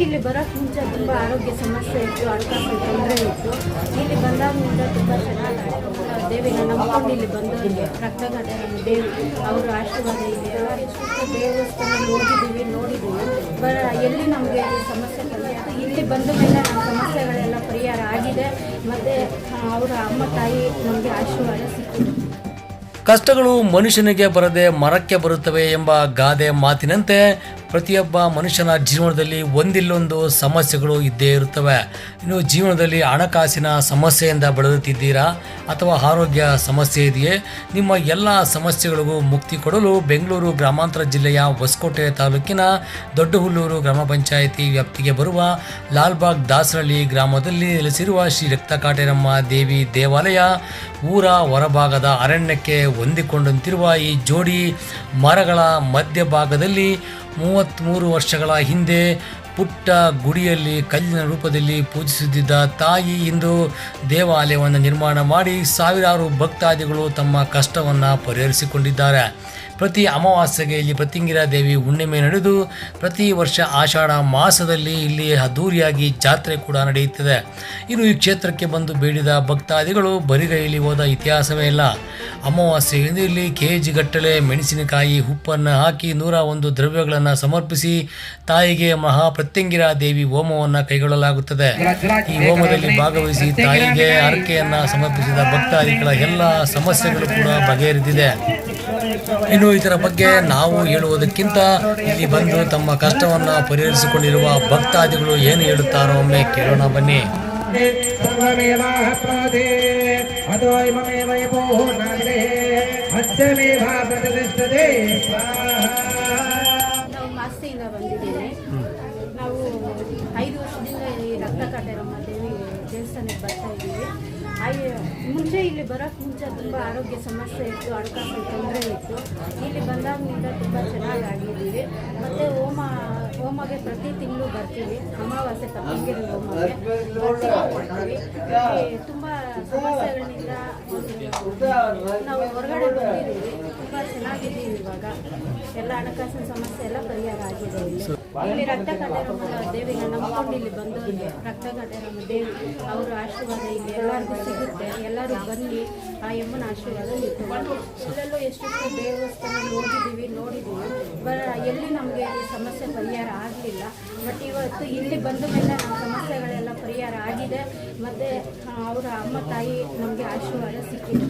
ಇಲ್ಲಿ ಬರೋಕ್ಕೆ ಮುಂಚೆ ತುಂಬ ಆರೋಗ್ಯ ಸಮಸ್ಯೆ ಇತ್ತು, ಹಣಕಾಸಿನ ತೊಂದರೆ ಇತ್ತು. ಇಲ್ಲಿ ಬಂದಾಗಿನಿಂದ ತುಂಬ ಚೆನ್ನಾಗಾಯಿತು. ದೇವಿನ ನಂಬ್ಕೊಂಡು ಇಲ್ಲಿ ಬಂದವರಿಗೆ ರಕ್ತಗಡ್ಡೆ ನಮ್ಮ ದೇವಿ ಅವರ ಆಶೀರ್ವಾದ ಇದೆ. ಎಷ್ಟು ದೇವಸ್ಥಾನ ನೋಡಿದ್ದೀವಿ ಎಲ್ಲಿ ನಮಗೆ ಈ ಸಮಸ್ಯೆ ಪರಿಹಾರ ಇಲ್ಲಿ ಬಂದ ಮೇಲೆ ನಮ್ಮ ಸಮಸ್ಯೆಗಳೆಲ್ಲ ಪರಿಹಾರ ಆಗಿದೆ. ಮತ್ತು ಅವರ ಅಮ್ಮ ತಾಯಿ ನಮಗೆ ಆಶೀರ್ವಾದ ಸಿಕ್ಕಿದೆ. ಕಷ್ಟಗಳು ಮನುಷ್ಯನಿಗೆ ಬರದೆ ಮರಕ್ಕೆ ಬರುತ್ತವೆ ಎಂಬ ಗಾದೆ ಮಾತಿನಂತೆ ಪ್ರತಿಯೊಬ್ಬ ಮನುಷ್ಯನ ಜೀವನದಲ್ಲಿ ಒಂದಿಲ್ಲೊಂದು ಸಮಸ್ಯೆಗಳು ಇದ್ದೇ ಇರುತ್ತವೆ. ಇನ್ನು ಜೀವನದಲ್ಲಿ ಹಣಕಾಸಿನ ಸಮಸ್ಯೆಯಿಂದ ಬಳಲುತ್ತಿದ್ದೀರಾ ಅಥವಾ ಆರೋಗ್ಯ ಸಮಸ್ಯೆ ಇದೆಯೇ? ನಿಮ್ಮ ಎಲ್ಲ ಸಮಸ್ಯೆಗಳಿಗೂ ಮುಕ್ತಿ ಕೊಡಲು ಬೆಂಗಳೂರು ಗ್ರಾಮಾಂತರ ಜಿಲ್ಲೆಯ ಹೊಸಕೋಟೆ ತಾಲೂಕಿನ ದೊಡ್ಡಹುಲ್ಲೂರು ಗ್ರಾಮ ಪಂಚಾಯಿತಿ ವ್ಯಾಪ್ತಿಗೆ ಬರುವ ಲಾಲ್ಬಾಗ್ ದಾಸರಳ್ಳಿ ಗ್ರಾಮದಲ್ಲಿ ನೆಲೆಸಿರುವ ಶ್ರೀ ರಕ್ತಕಾಟೇರಮ್ಮ ದೇವಿ ದೇವಾಲಯ ಊರ ಹೊರಭಾಗದ ಅರಣ್ಯಕ್ಕೆ ಹೊಂದಿಕೊಂಡಂತಿರುವ ಈ ಜೋಡಿ ಮರಗಳ ಮಧ್ಯಭಾಗದಲ್ಲಿ 33 ವರ್ಷಗಳ ಹಿಂದೆ ಪುಟ್ಟ ಗುಡಿಯಲ್ಲಿ ಕಲ್ಲಿನ ರೂಪದಲ್ಲಿ ಪೂಜಿಸುತ್ತಿದ್ದ ತಾಯಿ ಇಂದು ದೇವಾಲಯವನ್ನು ನಿರ್ಮಾಣ ಮಾಡಿ ಸಾವಿರಾರು ಭಕ್ತಾದಿಗಳು ತಮ್ಮ ಕಷ್ಟವನ್ನು ಪರಿಹರಿಸಿಕೊಂಡಿದ್ದಾರೆ. ಪ್ರತಿ ಅಮಾವಾಸ್ಯೆಗೆ ಇಲ್ಲಿ ಪ್ರತ್ಯಂಗಿರಾ ದೇವಿ ಹುಣ್ಣಿಮೆ ನಡೆದು ಪ್ರತಿ ವರ್ಷ ಆಷಾಢ ಮಾಸದಲ್ಲಿ ಇಲ್ಲಿ ಅದ್ದೂರಿಯಾಗಿ ಜಾತ್ರೆ ಕೂಡ ನಡೆಯುತ್ತದೆ. ಇನ್ನು ಈ ಕ್ಷೇತ್ರಕ್ಕೆ ಬಂದು ಬೇಡಿದ ಭಕ್ತಾದಿಗಳು ಬರಿಗೈಯಲ್ಲಿ ಹೋದ ಇತಿಹಾಸವೇ ಇಲ್ಲ. ಅಮಾವಾಸ್ಯೆಯಿಂದ ಇಲ್ಲಿ ಕೆಜಿ ಗಟ್ಟಲೆ ಮೆಣಸಿನಕಾಯಿ ಉಪ್ಪನ್ನು ಹಾಕಿ 101 ದ್ರವ್ಯಗಳನ್ನು ಸಮರ್ಪಿಸಿ ತಾಯಿಗೆ ಪ್ರತ್ಯಂಗಿರಾ ದೇವಿ ಹೋಮವನ್ನು ಕೈಗೊಳ್ಳಲಾಗುತ್ತದೆ. ಈ ಹೋಮದಲ್ಲಿ ಭಾಗವಹಿಸಿ ತಾಯಿಗೆ ಹರಕೆಯನ್ನು ಸಮರ್ಪಿಸಿದ ಭಕ್ತಾದಿಗಳ ಎಲ್ಲ ಸಮಸ್ಯೆಗಳು ಕೂಡ ಬಗೆಹರಿದಿದೆ. ಇನ್ನು ಇದರ ಬಗ್ಗೆ ನಾವು ಹೇಳುವುದಕ್ಕಿಂತ ಇಲ್ಲಿ ಬಂದು ತಮ್ಮ ಕಷ್ಟವನ್ನು ಪರಿಹರಿಸಿಕೊಂಡಿರುವ ಭಕ್ತಾದಿಗಳು ಏನು ಹೇಳುತ್ತಾರೋ ಒಮ್ಮೆ ಕೇಳೋಣ ಬನ್ನಿ. ನಾವು ಮಾಸ್ತಿಯಿಂದ ಬಂದಿದ್ದೀವಿ. ನಾವು 5 ವರ್ಷದಿಂದ ಈ ರಕ್ತಕಾಟೇರಮ್ಮ ದೇವಿ ದೇವಸ್ಥಾನಕ್ಕೆ ಬರ್ತಾ ಇದ್ದೀವಿ. ಮುಂಚೆ ಇಲ್ಲಿ ಬರೋಕ್ಕೆ ಮುಂಚೆ ತುಂಬ ಆರೋಗ್ಯ ಸಮಸ್ಯೆ ಇತ್ತು, ಹಣಕಾಸಿನ ತೊಂದರೆ ಇತ್ತು. ಇಲ್ಲಿ ಬಂದಾಗಿನಿಂದ ತುಂಬ ಚೆನ್ನಾಗಾಗಿದ್ದೀವಿ. ಮತ್ತು ಹೋಮಗೆ ಪ್ರತಿ ತಿಂಗಳು ಬರ್ತೀವಿ. ಅಮಾವಾಸ್ಯೆ ತಪ್ಪಂಗಿರೋ ಹೋಮಗೆ ಬರ್ತೀವಿ. ತುಂಬ ಸಮಸ್ಯೆಗಳಿಂದ ನಾವು ಹೊರಗಡೆ ಬಂದಿದ್ದೀವಿ. ತುಂಬ ಚೆನ್ನಾಗಿದ್ದೀವಿ. ಇವಾಗ ಎಲ್ಲ ಹಣಕಾಸಿನ ಸಮಸ್ಯೆ ಎಲ್ಲ ಪರಿಹಾರ ಆಗಿದೆ. ಇಲ್ಲಿ ರಕ್ತಕಾಟೇರಮ್ಮ ದೇವಿನ ನಂಬ್ಕೊಂಡು ಇಲ್ಲಿ ಬಂದವರಿಗೆ ರಕ್ತಕಾಟೇರಮ್ಮ ದೇವಿ ಅವರ ಆಶೀರ್ವಾದ ಇಲ್ಲಿ ಎಲ್ಲರಿಗೂ ಸಿಗುತ್ತೆ. ಎಲ್ಲರೂ ಬನ್ನಿ ಆ ಎಮ್ಮನ ಆಶೀರ್ವಾದ ಇತ್ತು. ಇಲ್ಲೆಲ್ಲೂ ಎಷ್ಟೆಷ್ಟು ದೇವಸ್ಥಾನ ನೋಡಿದ್ದೀವಿ ಎಲ್ಲಿ ನಮಗೆ ಈ ಸಮಸ್ಯೆ ಪರಿಹಾರ ಆಗಲಿಲ್ಲ. ಬಟ್ ಇವತ್ತು ಇಲ್ಲಿ ಬಂದ ಮೇಲೆ ನಮ್ಮ ಸಮಸ್ಯೆಗಳೆಲ್ಲ ಪರಿಹಾರ ಆಗಿದೆ. ಮತ್ತು ಅವರ ಅಮ್ಮ ತಾಯಿ ನಮಗೆ ಆಶೀರ್ವಾದ ಸಿಕ್ಕಿದೆ.